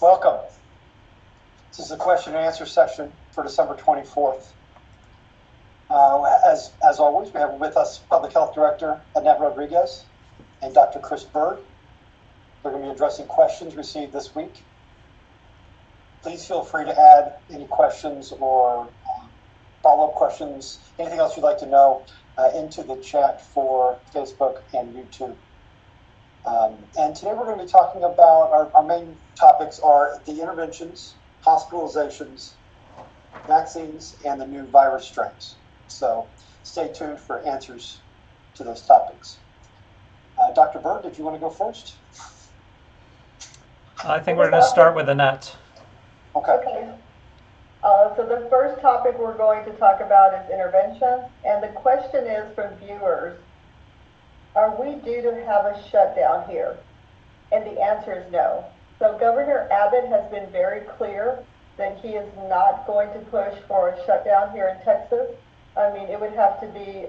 Welcome. This is the question and answer session for December 24th. As always, we have with us Public Health Director Annette Rodriguez and Dr. Chris Bird. They're going to be addressing questions received this week. Please feel free to add any questions or follow-up questions, anything else you'd like to know into the chat for Facebook and YouTube. And today we're going to be talking about our main topics are the interventions, hospitalizations, vaccines, and the new virus strains. So stay tuned for answers to those topics. Dr. Bird, did you want to go first? I think we're going to start with Annette. Okay. So the first topic we're going to talk about is intervention. And the question is from viewers, are we due to have a shutdown here? And the answer is no. So Governor Abbott has been very clear that he is not going to push for a shutdown here in Texas. I mean, it would have to be,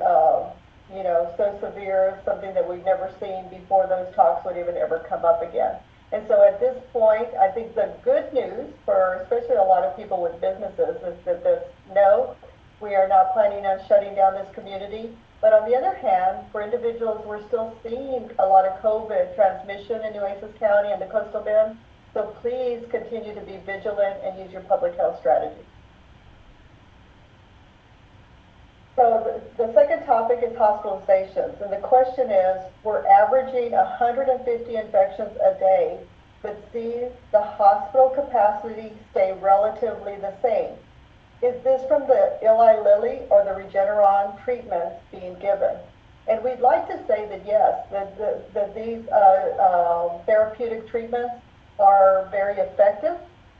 so severe, something that we've never seen before those talks would even ever come up again. And so at this point, I think the good news for especially a lot of people with businesses is that no, we are not planning on shutting down this community. But on the other hand, for individuals, we're still seeing a lot of COVID transmission in Nueces County and the coastal bend. So please continue to be vigilant and use your public health strategy. So the second topic is hospitalizations. And the question is, we're averaging 150 infections a day, but see the hospital capacity stay relatively the same. Is this from the Eli Lilly or the Regeneron treatments being given? And we'd like to say that yes, that these therapeutic treatments are very effective.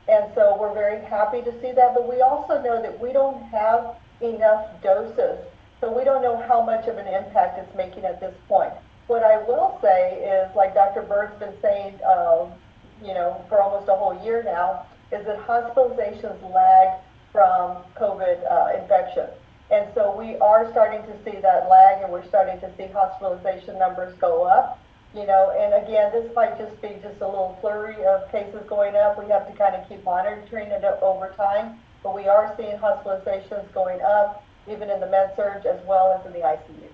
And so we're very happy to see that. But we also know that we don't have enough doses. So we don't know how much of an impact it's making at this point. What I will say is, like Dr. Bird's been saying, for almost a whole year now, is that hospitalizations lag from COVID infection. And so we are starting to see that lag, and we're starting to see hospitalization numbers go up. And again, this might just be a little flurry of cases going up. We have to kind of keep monitoring it over time. But we are seeing hospitalizations going up, even in the med-surg as well as in the ICU.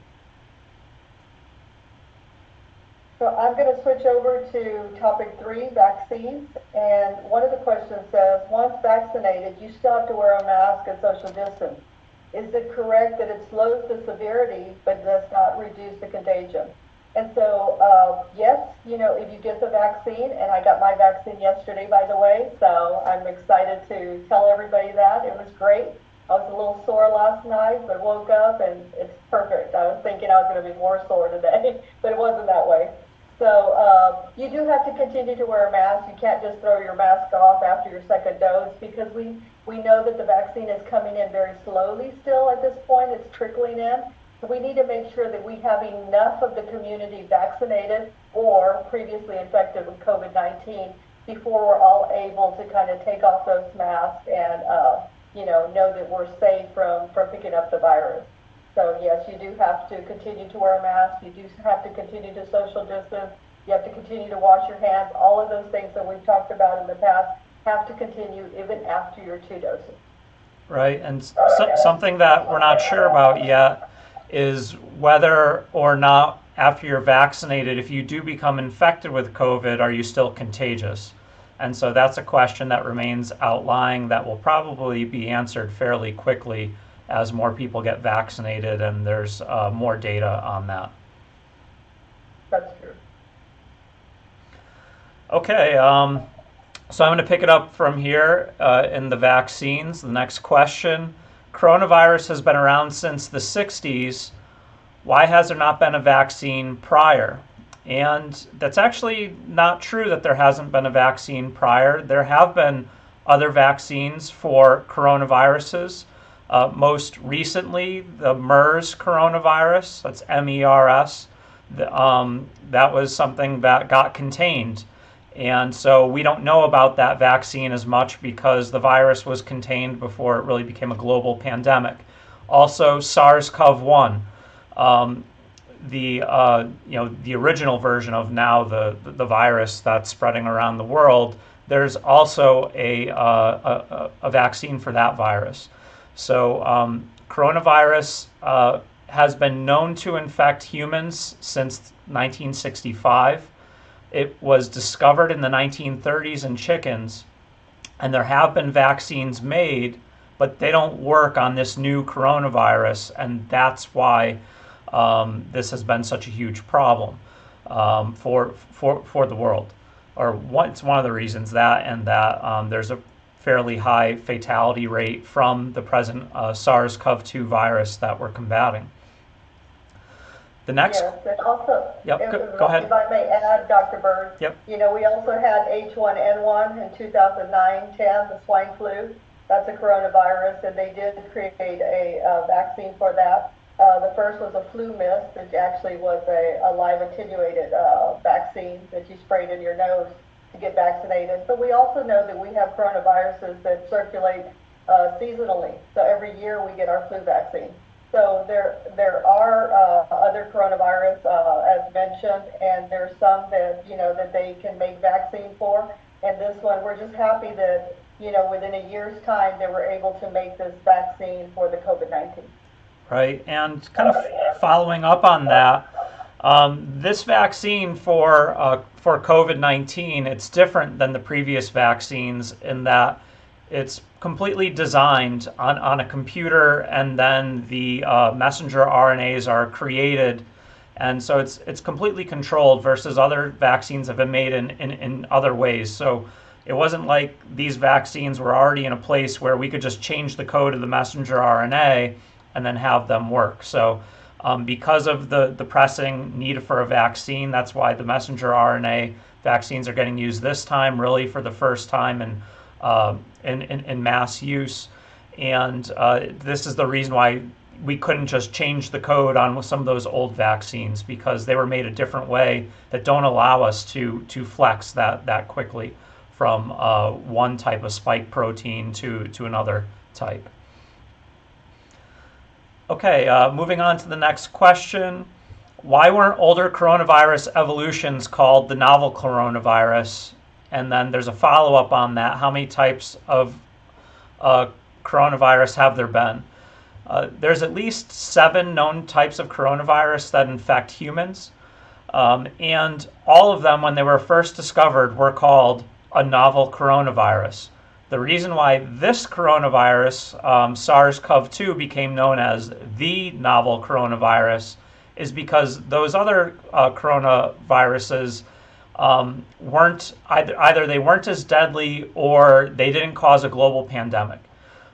So I'm going to switch over to topic 3, vaccines. And one of the questions says, once vaccinated, you still have to wear a mask and social distance. Is it correct that it slows the severity but does not reduce the contagion? And so, yes, if you get the vaccine, and I got my vaccine yesterday, by the way, so I'm excited to tell everybody that. It was great. I was a little sore last night, but woke up, and it's perfect. I was thinking I was going to be more sore today, but it wasn't that way. So you do have to continue to wear a mask. You can't just throw your mask off after your second dose, because we know that the vaccine is coming in very slowly still at this point. It's trickling in. So we need to make sure that we have enough of the community vaccinated or previously infected with COVID-19 before we're all able to kind of take off those masks and know that we're safe from picking up the virus. So yes, you do have to continue to wear a mask. You do have to continue to social distance. You have to continue to wash your hands. All of those things that we've talked about in the past have to continue even after your 2 doses. Right, and something that we're not sure about yet is whether or not after you're vaccinated, if you do become infected with COVID, are you still contagious? And so that's a question that remains outlying that will probably be answered fairly quickly as more people get vaccinated and there's more data on that. That's true. Okay, so I'm going to pick it up from here in the vaccines. The next question. Coronavirus has been around since the 60s. Why has there not been a vaccine prior? And that's actually not true that there hasn't been a vaccine prior. There have been other vaccines for coronaviruses. Most recently, the MERS coronavirus, that's MERS, that was something that got contained. And so we don't know about that vaccine as much because the virus was contained before it really became a global pandemic. Also, SARS-CoV-1. the original version of now the virus that's spreading around the world, there's also a vaccine for that virus. So coronavirus has been known to infect humans since 1965. It was discovered in the 1930s in chickens, and there have been vaccines made, but they don't work on this new coronavirus, and that's why this has been such a huge problem for the world. It's one of the reasons that, and that there's a fairly high fatality rate from the present SARS-CoV-2 virus that we're combating. The next. Yes, and also, yep, go ahead. If I may add, Dr. Bird, yep. We also had H1N1 in 2009-10, the swine flu. That's a coronavirus, and they did create a vaccine for that. The first was a flu mist, which actually was a live attenuated vaccine that you sprayed in your nose to get vaccinated. But we also know that we have coronaviruses that circulate seasonally. So every year we get our flu vaccine. So there are other coronavirus, as mentioned, and there's some that, that they can make vaccine for. And this one, we're just happy that, within a year's time, they were able to make this vaccine for the COVID-19. Right, and kind of following up on that, this vaccine for COVID-19, it's different than the previous vaccines in that it's completely designed on a computer, and then the messenger RNAs are created, and so it's completely controlled versus other vaccines have been made in other ways. So it wasn't like these vaccines were already in a place where we could just change the code of the messenger RNA and then have them work. So because of the pressing need for a vaccine, that's why the messenger RNA vaccines are getting used this time, really for the first time in mass use. And this is the reason why we couldn't just change the code on some of those old vaccines, because they were made a different way that don't allow us to flex that quickly from one type of spike protein to another type. Okay, moving on to the next question. Why weren't older coronavirus evolutions called the novel coronavirus? And then there's a follow-up on that. How many types of coronavirus have there been? There's at least 7 known types of coronavirus that infect humans. And all of them, when they were first discovered, were called a novel coronavirus. The reason why this coronavirus, SARS-CoV-2, became known as the novel coronavirus is because those other coronaviruses weren't either they weren't as deadly or they didn't cause a global pandemic.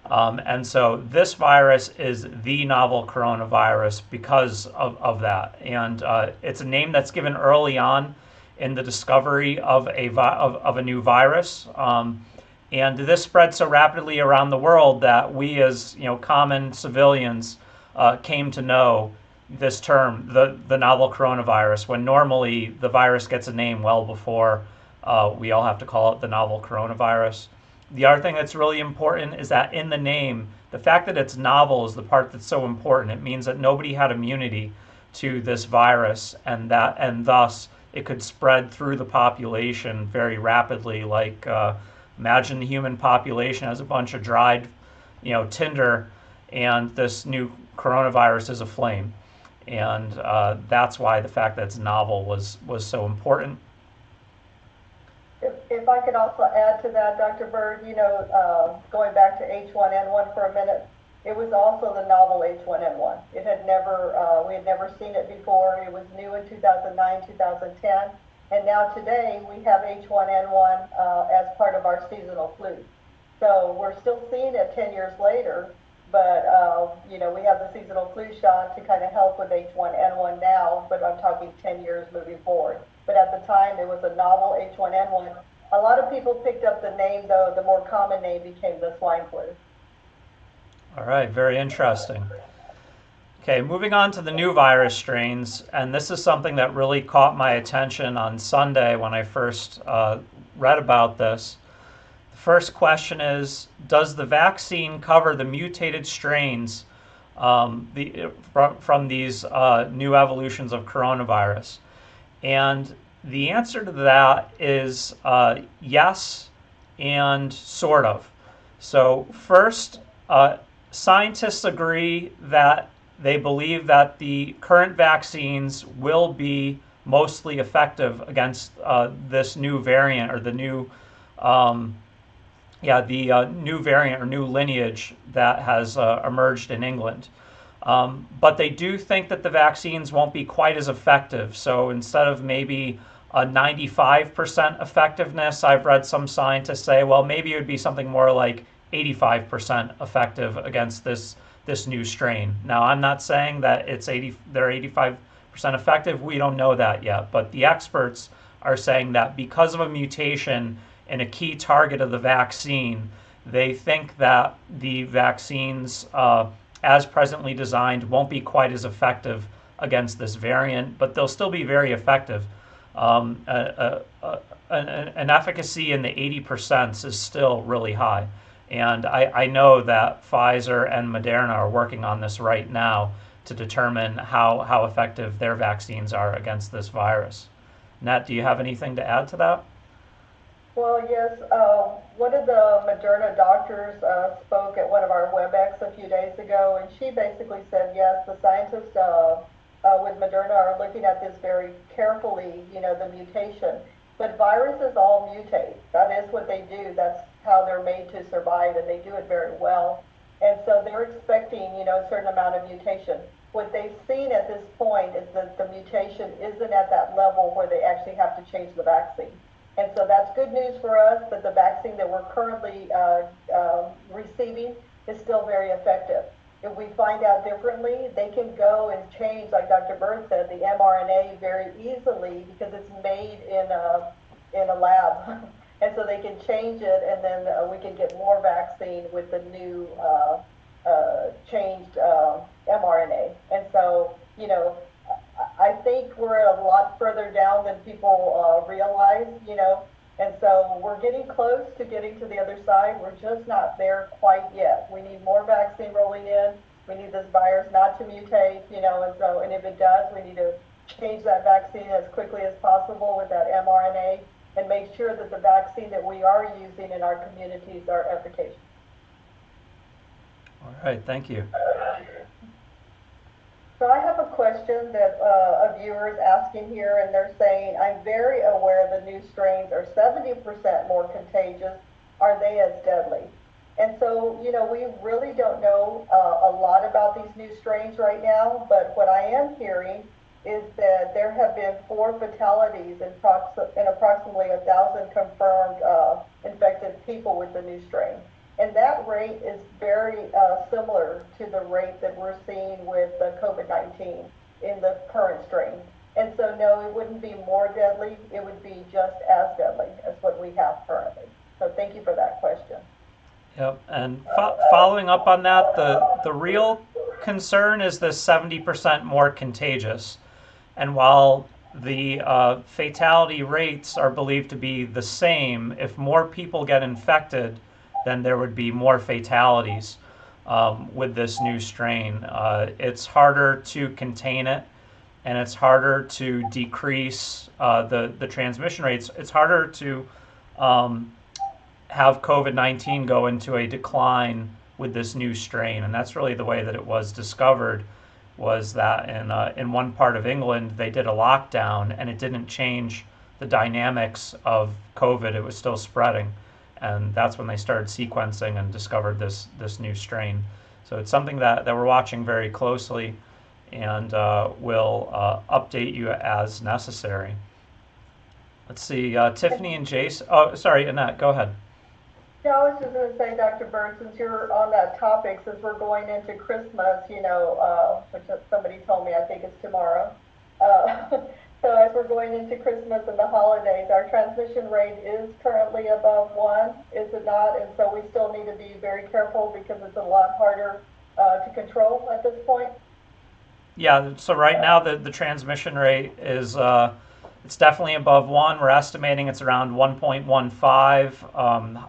And so this virus is the novel coronavirus because of that. And it's a name that's given early on in the discovery of a new virus. And this spread so rapidly around the world that we, as common civilians, came to know this term, the novel coronavirus, when normally the virus gets a name well before we all have to call it the novel coronavirus. The other thing that's really important is that in the name, the fact that it's novel is the part that's so important. It means that nobody had immunity to this virus, and thus it could spread through the population very rapidly. Like imagine the human population has a bunch of dried, tinder, and this new coronavirus is a flame. And that's why the fact that it's novel was so important. If I could also add to that, Dr. Bird, going back to H1N1 for a minute, it was also the novel H1N1. It had never, we had never seen it before. It was new in 2009, 2010. And now today we have H1N1 as part of our seasonal flu. So we're still seeing it 10 years later, but we have the seasonal flu shot to kind of help with H1N1 now, but I'm talking 10 years moving forward. But at the time it was a novel H1N1. A lot of people picked up the name, though the more common name became the swine flu. All right, very interesting. Okay, moving on to the new virus strains, and this is something that really caught my attention on Sunday when I first read about this. The first question is, does the vaccine cover the mutated strains from these new evolutions of coronavirus? And the answer to that is yes, and sort of. So first, scientists agree that they believe that the current vaccines will be mostly effective against this new variant, or the new new variant or new lineage that has emerged in England. But they do think that the vaccines won't be quite as effective. So instead of maybe a 95% effectiveness, I've read some scientists say, well, maybe it would be something more like 85% effective against this new strain. Now, I'm not saying that they're 85% effective. We don't know that yet. But the experts are saying that because of a mutation in a key target of the vaccine, they think that the vaccines, as presently designed, won't be quite as effective against this variant, but they'll still be very effective. An efficacy in the 80% is still really high. And I know that Pfizer and Moderna are working on this right now to determine how effective their vaccines are against this virus. Nat, do you have anything to add to that? Well, yes. One of the Moderna doctors spoke at one of our WebEx a few days ago, and she basically said, yes, the scientists with Moderna are looking at this very carefully, the mutation. But viruses all mutate. That is what they do. That's how they're made to survive, and they do it very well. And so they're expecting, a certain amount of mutation. What they've seen at this point is that the mutation isn't at that level where they actually have to change the vaccine. And so that's good news for us, that the vaccine that we're currently receiving is still very effective. If we find out differently, they can go and change, like Dr. Bird said, the mRNA very easily because it's made in a lab. And so they can change it, and then we can get more vaccine with the new changed mRNA. And so, I think we're a lot further down than people realize, and so we're getting close to getting to the other side. We're just not there quite yet. We need more vaccine rolling in. We need this virus not to mutate, and if it does, we need to change that vaccine as quickly as possible with that mRNA and make sure that the vaccine that we are using in our communities are efficacious. All right, thank you. So I have a question that a viewer is asking here, and they're saying, I'm very aware the new strains are 70% more contagious. Are they as deadly? And so, we really don't know a lot about these new strains right now, but what I am hearing is that there have been 4 fatalities in approximately 1,000 confirmed infected people with the new strain. And that rate is very similar to the rate that we're seeing with the COVID-19 in the current strain. And so, no, it wouldn't be more deadly. It would be just as deadly as what we have currently. So thank you for that question. Yep, and following up on that, the real concern is the 70% more contagious. And while the fatality rates are believed to be the same, if more people get infected, then there would be more fatalities with this new strain. It's harder to contain it, and it's harder to decrease the transmission rates. It's harder to have COVID-19 go into a decline with this new strain, and that's really the way that it was discovered, was that in one part of England they did a lockdown, and it didn't change the dynamics of COVID. It was still spreading. And that's when they started sequencing and discovered this new strain. So it's something that we're watching very closely, and will update you as necessary. Let's see, Tiffany and Jason. Oh, sorry, Annette, go ahead. Yeah, I was just going to say, Dr. Bird, since you're on that topic, since we're going into Christmas, which somebody told me I think it's tomorrow. So as we're going into Christmas and the holidays, our transmission rate is currently above 1, is it not? And so we still need to be very careful because it's a lot harder to control at this point. Yeah, so right now the transmission rate is it's definitely above 1. We're estimating it's around 1.15.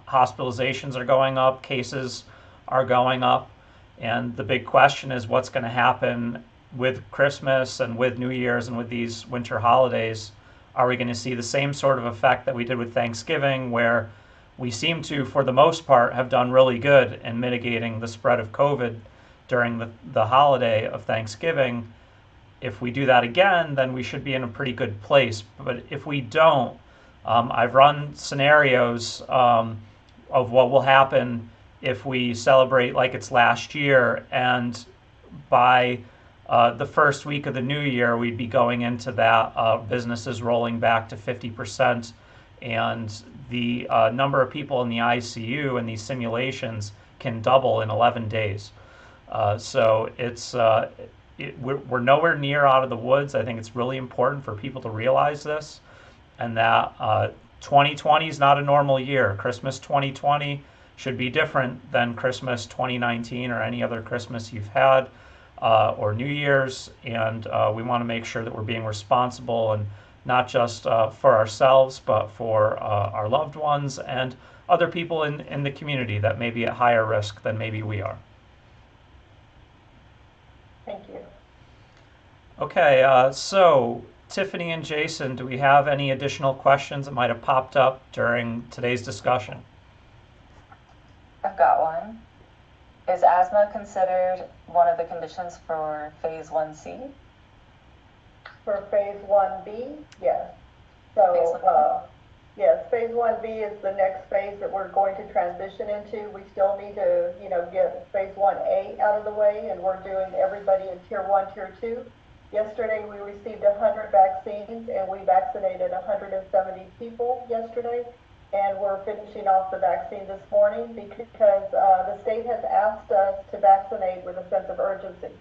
Hospitalizations are going up, cases are going up. And the big question is what's going to happen with Christmas and with New Year's and with these winter holidays. Are we going to see the same sort of effect that we did with Thanksgiving, where we seem to, for the most part, have done really good in mitigating the spread of COVID during the holiday of Thanksgiving? If we do that again, then we should be in a pretty good place. But if we don't, I've run scenarios of what will happen if we celebrate like it's last year, and by the first week of the new year, we'd be going into that businesses rolling back to 50%, and the number of people in the ICU in these simulations can double in 11 days. So we're nowhere near out of the woods. I think it's really important for people to realize this, and that 2020 is not a normal year. Christmas 2020 should be different than Christmas 2019 or any other Christmas you've had, or New Year's, and we want to make sure that we're being responsible, and not just for ourselves, but for our loved ones and other people in the community that may be at higher risk than maybe we are. Thank you. Okay, so Tiffany and Jason, do we have any additional questions that might have popped up during today's discussion? I've got one. Is asthma considered one of the conditions for phase 1C? For phase 1B, yes. So, yes, phase 1B is the next phase that we're going to transition into. We still need to, get phase 1A out of the way, and we're doing everybody in tier 1, tier 2. Yesterday, we received 100 vaccines, and we vaccinated 170 people yesterday. And we're finishing off the vaccine this morning because the state has asked us to vaccinate with a sense of urgency,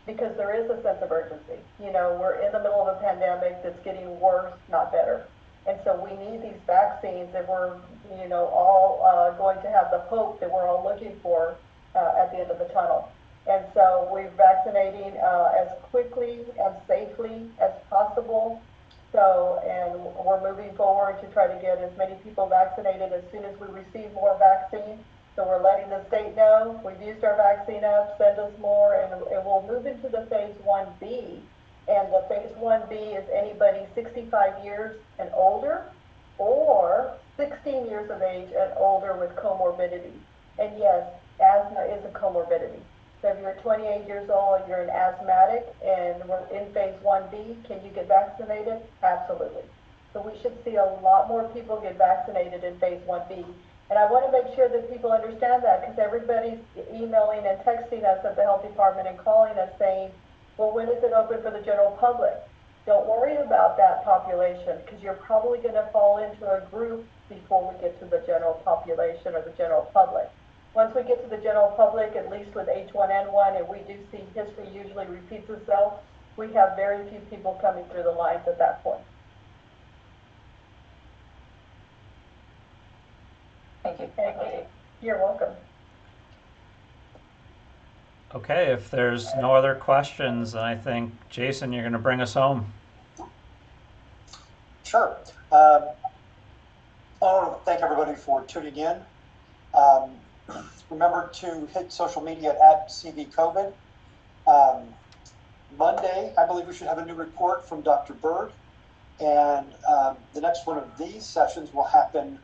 because there is a sense of urgency. We're in the middle of a pandemic that's getting worse, not better. And so we need these vaccines, and we're, all going to have the hope that we're all looking for at the end of the tunnel. And so we're vaccinating as quickly and safely as possible. So, and we're moving forward to try to get as many people vaccinated as soon as we receive more vaccine. So we're letting the state know we've used our vaccine up, send us more, and we'll move into the phase 1B. And the phase 1B is anybody 65 years and older, or 16 years of age and older with comorbidity. And yes, asthma is a comorbidity. So if you're 28 years old and you're an asthmatic and we're in phase 1B, can you get vaccinated? Absolutely. So we should see a lot more people get vaccinated in phase 1B. And I want to make sure that people understand that, because everybody's emailing and texting us at the health department and calling us saying, well, when is it open for the general public? Don't worry about that population, because you're probably going to fall into a group before we get to the general population or the general public. Once we get to the general public, at least with H1N1, and we do see history usually repeats itself, we have very few people coming through the lines at that point. Thank you. You're welcome. Okay, if there's no other questions, then I think, Jason, you're going to bring us home. Sure. I want to thank everybody for tuning in. Remember to hit social media at CBCovid. Monday, I believe we should have a new report from Dr. Bird. And the next one of these sessions will happen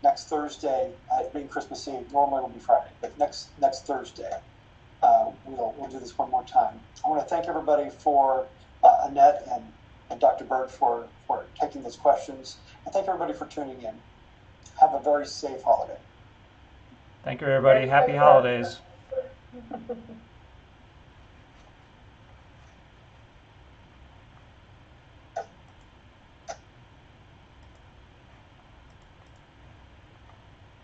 next Thursday, being Christmas Eve. Normally it will be Friday, but next Thursday, we'll do this one more time. I want to thank everybody for Annette and Dr. Bird for taking those questions. And thank everybody for tuning in. Have a very safe holiday. Thank you, everybody. Happy holidays.